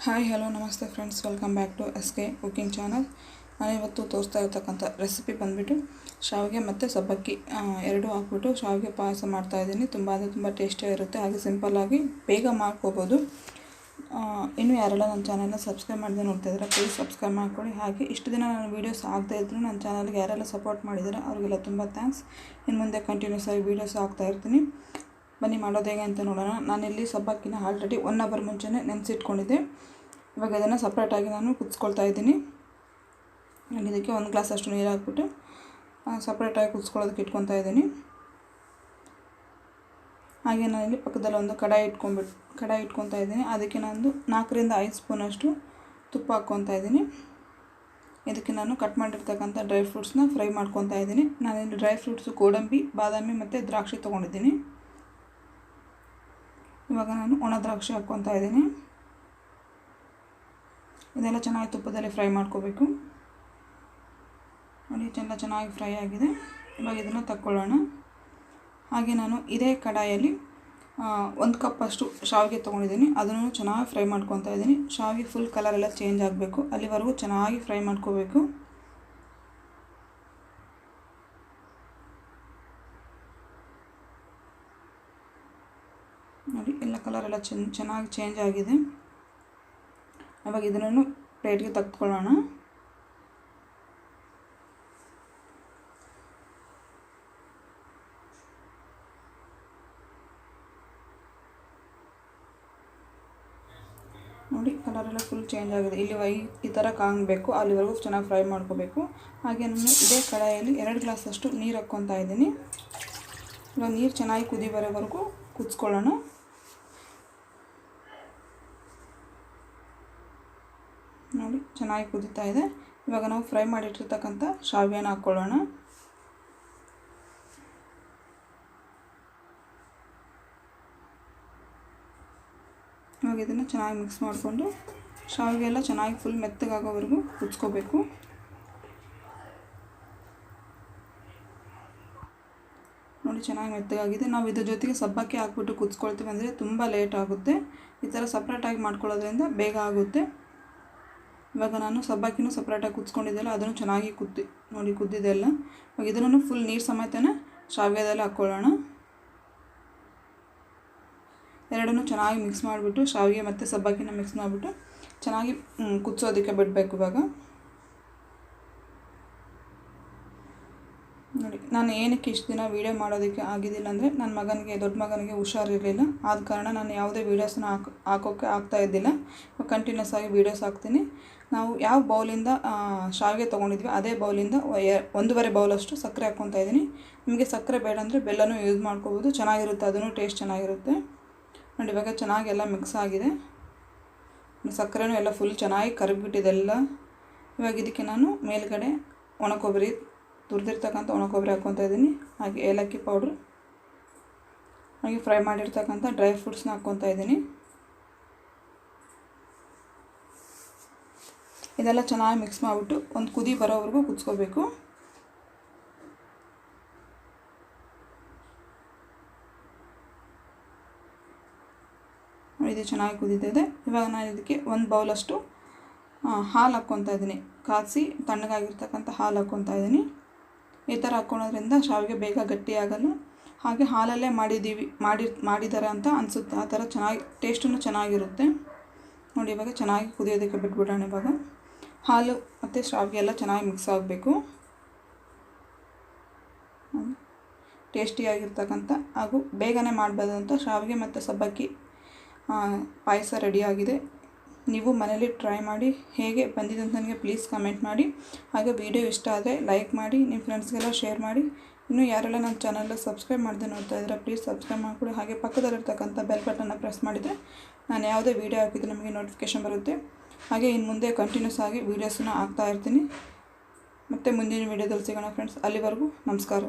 Hi hello ನಮಸ್ತೆ friends, welcome back to SK cooking channel. ನಾನಿವತ್ತು ತೋರಿಸ್ತಾ ಇರ್ತಕ್ಕಂಥ ರೆಸಿಪಿ ಬಂದುಬಿಟ್ಟು ಶಾವಿಗೆ ಮತ್ತು ಸಬ್ಬಕ್ಕಿ ಎರಡೂ ಹಾಕ್ಬಿಟ್ಟು ಶಾವಿಗೆ ಪಾಯಸ ಮಾಡ್ತಾಯಿದ್ದೀನಿ. ತುಂಬ ಅಂದರೆ ತುಂಬ ಟೇಸ್ಟಿಯಾಗಿರುತ್ತೆ, ಹಾಗೆ ಸಿಂಪಲ್ಲಾಗಿ ಬೇಗ ಮಾಡ್ಕೋಬೋದು. ಇನ್ನೂ ಯಾರೆಲ್ಲ ನನ್ನ ಚಾನಲ್ನ ಸಬ್ಸ್ಕ್ರೈಬ್ ಮಾಡದೆ ನೋಡ್ತಾಯಿದ್ರೆ ಪ್ಲೀಸ್ ಸಬ್ಸ್ಕ್ರೈಬ್ ಮಾಡ್ಕೊಳ್ಳಿ. ಹಾಗೆ ಇಷ್ಟು ದಿನ ನಾನು ವೀಡಿಯೋಸ್ ಆಗ್ತಾ ಇದ್ರು ನನ್ನ ಚಾನಲ್ಗೆ ಯಾರೆಲ್ಲ ಸಪೋರ್ಟ್ ಮಾಡಿದ್ದಾರೆ ಅವರಿಗೆಲ್ಲ ತುಂಬ ಥ್ಯಾಂಕ್ಸ್. ಇನ್ನು ಮುಂದೆ ಕಂಟಿನ್ಯೂಸ್ ಆಗಿ ವೀಡಿಯೋಸ್ ಆಗ್ತಾಯಿರ್ತೀನಿ. ಬನ್ನಿ ಮಾಡೋದು ಹೇಗೆ ಅಂತ ನೋಡೋಣ. ನಾನಿಲ್ಲಿ ಸಬ್ಬಕ್ಕಿನ ಆಲ್ರೆಡಿ 1 ಅವರ್ ಮುಂಚೆನೇ ನೆನೆಸಿಟ್ಕೊಂಡಿದ್ದೆ. ಇವಾಗ ಅದನ್ನು ಸಪ್ರೇಟಾಗಿ ನಾನು ಕುದಿಸ್ಕೊಳ್ತಾ ಇದ್ದೀನಿ. ಇದಕ್ಕೆ 1 ಗ್ಲಾಸ್ ಅಷ್ಟು ನೀರು ಹಾಕ್ಬಿಟ್ಟು ಸಪ್ರೇಟಾಗಿ ಕುದಿಸ್ಕೊಳ್ಳೋದಕ್ಕೆ ಇಟ್ಕೊತಾ ಇದ್ದೀನಿ. ಹಾಗೆ ನಾನಿಲ್ಲಿ ಪಕ್ಕದಲ್ಲಿ ಒಂದು ಕಡಾಯಿ ಇಟ್ಕೊತಾ ಇದ್ದೀನಿ. ಅದಕ್ಕೆ ನಾನು 4 ರಿಂದ 5 ಸ್ಪೂನಷ್ಟು ತುಪ್ಪ ಹಾಕ್ಕೊತಾ ಇದ್ದೀನಿ. ಇದಕ್ಕೆ ನಾನು ಕಟ್ ಮಾಡಿರ್ತಕ್ಕಂಥ ಡ್ರೈ ಫ್ರೂಟ್ಸ್ನ ಫ್ರೈ ಮಾಡ್ಕೊತಾ ಇದ್ದೀನಿ. ನಾನಿಲ್ಲಿ ಡ್ರೈ ಫ್ರೂಟ್ಸು ಗೋಡಂಬಿ, ಬಾದಾಮಿ ಮತ್ತು ದ್ರಾಕ್ಷಿ ತೊಗೊಂಡಿದ್ದೀನಿ. ಇವಾಗ ನಾನು ಒಣ ದ್ರಾಕ್ಷಿ ಹಾಕ್ಕೊತಾ ಇದ್ದೀನಿ. ಇದೆಲ್ಲ ಚೆನ್ನಾಗಿ ತುಪ್ಪದಲ್ಲಿ ಫ್ರೈ ಮಾಡ್ಕೋಬೇಕು. ನೋಡಿ, ಚೆನ್ನಾಗಿ ಫ್ರೈ ಆಗಿದೆ. ಇವಾಗ ಇದನ್ನು ತಕ್ಕೊಳ್ಳೋಣ. ಹಾಗೆ ನಾನು ಇದೇ ಕಡಾಯಲ್ಲಿ 1 ಕಪ್ ಅಷ್ಟು ಶಾವಿಗೆ ತೊಗೊಂಡಿದ್ದೀನಿ. ಅದನ್ನು ಚೆನ್ನಾಗಿ ಫ್ರೈ ಮಾಡ್ಕೊತಾ ಇದ್ದೀನಿ. ಶಾವಿಗೆ ಫುಲ್ ಕಲರ್ ಎಲ್ಲ ಚೇಂಜ್ ಆಗಬೇಕು, ಅಲ್ಲಿವರೆಗೂ ಚೆನ್ನಾಗಿ ಫ್ರೈ ಮಾಡ್ಕೋಬೇಕು. ನೋಡಿ, ಎಲ್ಲ ಕಲರ್ ಎಲ್ಲ ಚೆನ್ನಾಗಿ ಚೇಂಜ್ ಆಗಿದೆ. ಇವಾಗ ಇದನ್ನು ಪ್ಲೇಟ್ಗೆ ತೆಗೆದುಕೊಳ್ಳೋಣ. ನೋಡಿ, ಕಲರ್ ಎಲ್ಲ ಫುಲ್ ಚೇಂಜ್ ಆಗಿದೆ. ಇಲ್ಲಿ ಈ ಥರ ಕಾಣಬೇಕು, ಅಲ್ಲಿವರೆಗೂ ಚೆನ್ನಾಗಿ ಫ್ರೈ ಮಾಡ್ಕೋಬೇಕು. ಹಾಗೆ ನಾನು ಇದೇ ಕಡಾಯಲ್ಲಿ 2 ಗ್ಲಾಸ್ ಅಷ್ಟು ನೀರು ಹಾಕ್ಕೊತಾ ಇದ್ದೀನಿ. ಇವಾಗ ನೀರು ಚೆನ್ನಾಗಿ ಕುದಿ ಬರೋವರೆಗೂ ಕುದಿಸ್ಕೊಳ್ಳೋಣ. ನೋಡಿ, ಚೆನ್ನಾಗಿ ಕುದೀತಾ ಇದೆ. ಇವಾಗ ನಾವು ಫ್ರೈ ಮಾಡಿಟ್ಟಿರ್ತಕ್ಕಂಥ ಶಾವಿಗೆನ ಹಾಕ್ಕೊಳ್ಳೋಣ. ಇವಾಗ ಇದನ್ನು ಚೆನ್ನಾಗಿ ಮಿಕ್ಸ್ ಮಾಡಿಕೊಂಡು ಶಾವಿಗೆ ಎಲ್ಲ ಚೆನ್ನಾಗಿ ಫುಲ್ ಮೆತ್ತಗಾಗೋವರೆಗೂ ಕುದಿಸ್ಕೋಬೇಕು. ನೋಡಿ, ಚೆನ್ನಾಗಿ ಮೆತ್ತಗಾಗಿದೆ. ನಾವು ಇದ್ರ ಜೊತೆಗೆ ಸಬ್ಬಕ್ಕಿ ಹಾಕ್ಬಿಟ್ಟು ಕುದಿಸ್ಕೊಳ್ತೀವಿ ಅಂದರೆ ತುಂಬ ಲೇಟ್ ಆಗುತ್ತೆ. ಈ ಥರ ಸಪ್ರೇಟಾಗಿ ಮಾಡ್ಕೊಳ್ಳೋದ್ರಿಂದ ಬೇಗ ಆಗುತ್ತೆ. ಇವಾಗ ನಾನು ಸಬ್ಬಕ್ಕಿನೂ ಸಪ್ರೇಟಾಗಿ ಕುದಿಸ್ಕೊಂಡಿದ್ದೆಲ್ಲ ಅದನ್ನು ಚೆನ್ನಾಗಿ ಕುದ್ದಿದೆ ಎಲ್ಲ. ಇವಾಗ ಇದನ್ನು ಫುಲ್ ನೀರು ಸಮೇತನೇ ಶಾವಿಗೆದಲ್ಲಿ ಹಾಕ್ಕೊಳ್ಳೋಣ. ಎರಡನ್ನೂ ಚೆನ್ನಾಗಿ ಮಿಕ್ಸ್ ಮಾಡಿಬಿಟ್ಟು ಶಾವಿಗೆ ಮತ್ತು ಸಬ್ಬಕ್ಕಿನ ಮಿಕ್ಸ್ ಮಾಡಿಬಿಟ್ಟು ಚೆನ್ನಾಗಿ ಕುದಿಸೋದಕ್ಕೆ ಬಿಡಬೇಕು. ಇವಾಗ ನೋಡಿ, ನಾನು ಏನಕ್ಕೆ ಇಷ್ಟು ದಿನ ವೀಡಿಯೋ ಮಾಡೋದಕ್ಕೆ ಆಗಿದ್ದಿಲ್ಲ ಅಂದರೆ ನನ್ನ ದೊಡ್ಡ ಮಗನಿಗೆ ಹುಷಾರಿರಲಿಲ್ಲ. ಆದ ಕಾರಣ ನಾನು ಯಾವುದೇ ವೀಡಿಯೋಸ್ನ ಹಾಕೋಕ್ಕೆ ಆಗ್ತಾ ಇದ್ದಿಲ್ಲ. ಕಂಟಿನ್ಯೂಸ್ ಆಗಿ ವೀಡಿಯೋಸ್ ಹಾಕ್ತೀನಿ. ನಾವು ಯಾವ ಬೌಲಿಂದ ಶಾವಿಗೆ ತೊಗೊಂಡಿದ್ವಿ ಅದೇ ಬೌಲಿಂದ 1.5 ಬೌಲಷ್ಟು ಸಕ್ಕರೆ ಹಾಕ್ಕೊತಾ ಇದ್ದೀನಿ. ನಿಮಗೆ ಸಕ್ಕರೆ ಬೇಡ ಅಂದರೆ ಬೆಲ್ಲನೂ ಯೂಸ್ ಮಾಡ್ಕೋಬೋದು, ಚೆನ್ನಾಗಿರುತ್ತೆ, ಅದನ್ನು ಟೇಸ್ಟ್ ಚೆನ್ನಾಗಿರುತ್ತೆ. ನೋಡಿ, ಇವಾಗ ಚೆನ್ನಾಗಿ ಎಲ್ಲ ಮಿಕ್ಸ್ ಆಗಿದೆ. ಸಕ್ಕರೆನೂ ಎಲ್ಲ ಫುಲ್ ಚೆನ್ನಾಗಿ ಕರಗಿಬಿಟ್ಟಿದೆ ಎಲ್ಲ. ಇವಾಗ ಇದಕ್ಕೆ ನಾನು ಮೇಲ್ಗಡೆ ಒಣಕೊಬ್ಬರಿ, ತುರಿದಿರ್ತಕ್ಕಂಥ ಒಣಕೊಬ್ಬರಿ ಹಾಕ್ಕೊತಾ ಇದ್ದೀನಿ. ಹಾಗೆ ಏಲಕ್ಕಿ ಪೌಡ್ರು, ಹಾಗೆ ಫ್ರೈ ಮಾಡಿರ್ತಕ್ಕಂಥ ಡ್ರೈ ಫ್ರೂಟ್ಸ್ನ ಹಾಕ್ಕೊತಾ ಇದ್ದೀನಿ. ಇದೆಲ್ಲ ಚೆನ್ನಾಗಿ ಮಿಕ್ಸ್ ಮಾಡಿಬಿಟ್ಟು ಒಂದು ಕುದಿ ಬರೋವರೆಗೂ ಕುದಿಸ್ಕೋಬೇಕು. ಇದು ಚೆನ್ನಾಗಿ ಕುದೀತಿದೆ. ಇವಾಗ ನಾನು ಇದಕ್ಕೆ 1 ಬೌಲಷ್ಟು ಹಾಲು ಹಾಕ್ಕೊತಾ ಇದ್ದೀನಿ. ಕಾಯಿಸಿ ತಣ್ಣಗಾಗಿರ್ತಕ್ಕಂಥ ಹಾಲು ಹಾಕ್ಕೊತಾ ಇದ್ದೀನಿ. ಈ ಥರ ಹಾಕ್ಕೊಳೋದ್ರಿಂದ ಶಾವಿಗೆ ಬೇಗ ಗಟ್ಟಿಯಾಗಲ್ಲ. ಹಾಗೆ ಹಾಲಲ್ಲೇ ಮಾಡಿದ್ದಾರೆ ಅಂತ ಅನಿಸುತ್ತೆ. ಆ ಥರ ಚೆನ್ನಾಗಿ ಟೇಸ್ಟೂ ಚೆನ್ನಾಗಿರುತ್ತೆ. ನೋಡಿ, ಇವಾಗ ಚೆನ್ನಾಗಿ ಕುದಿಯೋದಕ್ಕೆ ಬಿಟ್ಬಿಡೋಣ. ಇವಾಗ ಹಾಲು ಮತ್ತು ಶಾವಿಗೆ ಎಲ್ಲ ಚೆನ್ನಾಗಿ ಮಿಕ್ಸ್ ಆಗಬೇಕು. ಟೇಸ್ಟಿಯಾಗಿರ್ತಕ್ಕಂಥ ಹಾಗೂ ಬೇಗನೆ ಮಾಡಬಹುದಂಥ ಶಾವಿಗೆ ಮತ್ತು ಸಬ್ಬಕ್ಕಿ ಪಾಯಸ ರೆಡಿಯಾಗಿದೆ. ನೀವು ಮನೇಲಿ ಟ್ರೈ ಮಾಡಿ ಹೇಗೆ ಬಂದಿದೆ ಅಂತ ನನಗೆ ಪ್ಲೀಸ್ ಕಮೆಂಟ್ ಮಾಡಿ. ಹಾಗೆ ವಿಡಿಯೋ ಇಷ್ಟ ಆದರೆ ಲೈಕ್ ಮಾಡಿ, ನಿಮ್ಮ ಫ್ರೆಂಡ್ಸ್ಗೆಲ್ಲ ಶೇರ್ ಮಾಡಿ. ಇನ್ನೂ ಯಾರೆಲ್ಲ ನನ್ನ ಚಾನಲ್ನ ಸಬ್ಸ್ಕ್ರೈಬ್ ಮಾಡದೆ ನೋಡ್ತಾ ಇದ್ರೆ ಪ್ಲೀಸ್ ಸಬ್ಸ್ಕ್ರೈಬ್ ಮಾಡಿಕೊಡಿ. ಹಾಗೆ ಪಕ್ಕದಲ್ಲಿರ್ತಕ್ಕಂಥ ಬೆಲ್ ಬಟನ್ನ ಪ್ರೆಸ್ ಮಾಡಿದರೆ ನಾನು ಯಾವುದೇ ವೀಡಿಯೋ ಹಾಕಿದ್ರೆ ನಮಗೆ ನೋಟಿಫಿಕೇಷನ್ ಬರುತ್ತೆ. ಹಾಗೆ ಇನ್ನು ಮುಂದೆ ಕಂಟಿನ್ಯೂಸ್ ಆಗಿ ವೀಡಿಯೋಸನ್ನ ಹಾಕ್ತಾ ಇರ್ತೀನಿ. ಮತ್ತು ಮುಂದಿನ ವೀಡಿಯೋದಲ್ಲಿ ಸಿಗೋಣ ಫ್ರೆಂಡ್ಸ್. ಅಲ್ಲಿವರೆಗೂ ನಮಸ್ಕಾರ.